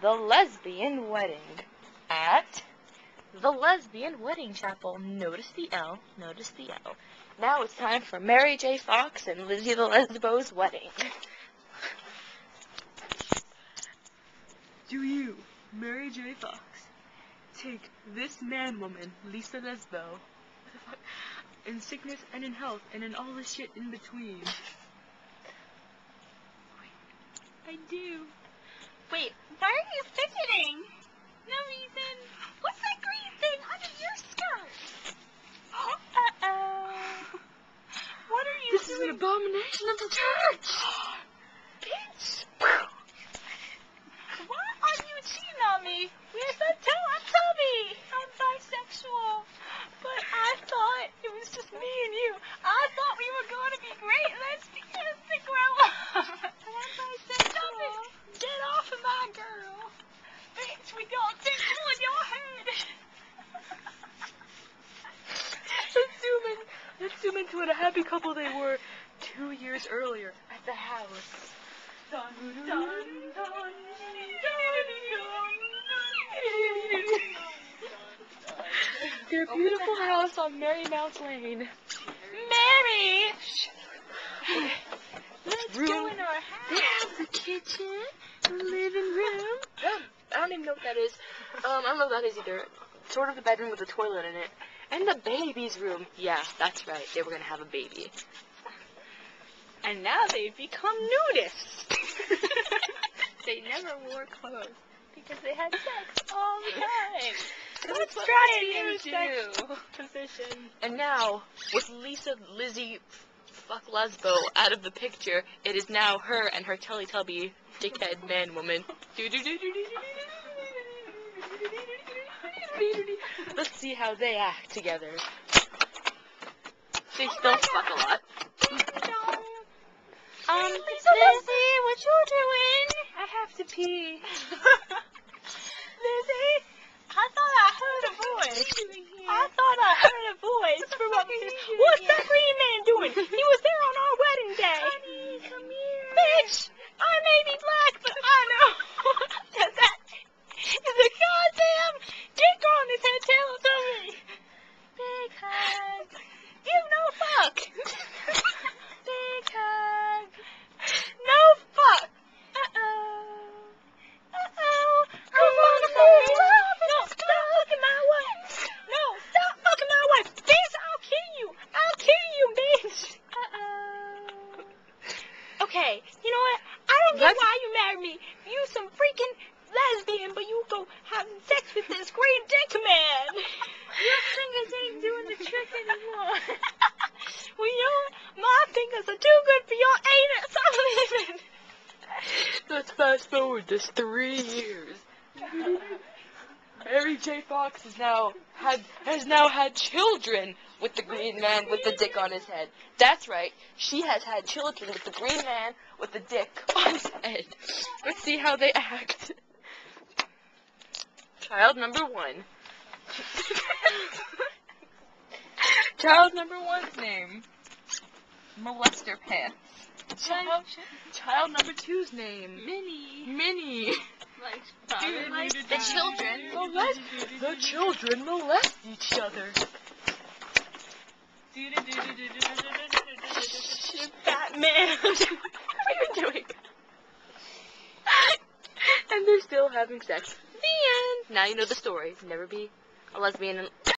the lesbian wedding at the Lesbian Wedding Chapel. Notice the L. Notice the L. Now it's time for Mary J. Fox and Lizzie the Lesbo's wedding. Do you, Mary J. Fox, take this man-woman, Lisa Lesbo, in sickness and in health and in all the shit in between? I do. Wait, why are you fidgeting? No reason. What's that green thing under your skirt? Uh-oh. What are you This doing? is an abomination of the church! Bitch! Why are you cheating on me? Where's that toe? Tell me! I'm bisexual. But I thought it was just me and you. I thought we were going to be great lesbians to grow up. I'm bisexual. Stop it! Get off of my girl. Bitch, we got tickle in your head. Let's zoom into what a happy couple they were 2 years earlier at the house. Dun, dun, dun, dun, Their beautiful house on Marymount Lane. Mary! Let's Room. go in our house. They have the kitchen, the living room. I don't even know what that is. I don't know what that is either. Sort of the bedroom with a toilet in it. And the baby's room. Yeah, that's right. They were going to have a baby. And now they've become nudists. They never wore clothes because they had sex all the time. That's what lesbians do. Position. And now, with Lizzie, fuck Lesbo out of the picture, it is now her and her Teletubby dickhead man woman. Let's see how they act together. They still fuck a lot. Lizzie, what you doing? I have to pee. Lizzie, I thought I heard a voice. What's that green man doing? He was there on our wedding day. Honey, come here. Bitch, I may be black, but I know that is a goddamn dick on his head. Tell it to me. Big hug. Give no fuck. Big hug. No fuck. Stop fucking my wife. No, stop fucking my wife. Bitch, I'll kill you. Bitch. Okay, you know what? I don't get why you married me. You some freaking lesbian, but you go having sex with this green dick man. Your fingers ain't doing the trick anymore. Well, you know what? My fingers are too good for your anus. I'm leaving. Let's fast forward this 3 years. Mary J. Fox has now had children with the green man with the dick on his head. That's right. She has had children with the green man with the dick on his head. Let's see how they act. Child number 1. Child number 1's name, Molester Pants. Child number 2's name, Minnie. The children molest each other. Batman. What are you doing? And they're still having sex. The end. Now you know the story. Never be a lesbian.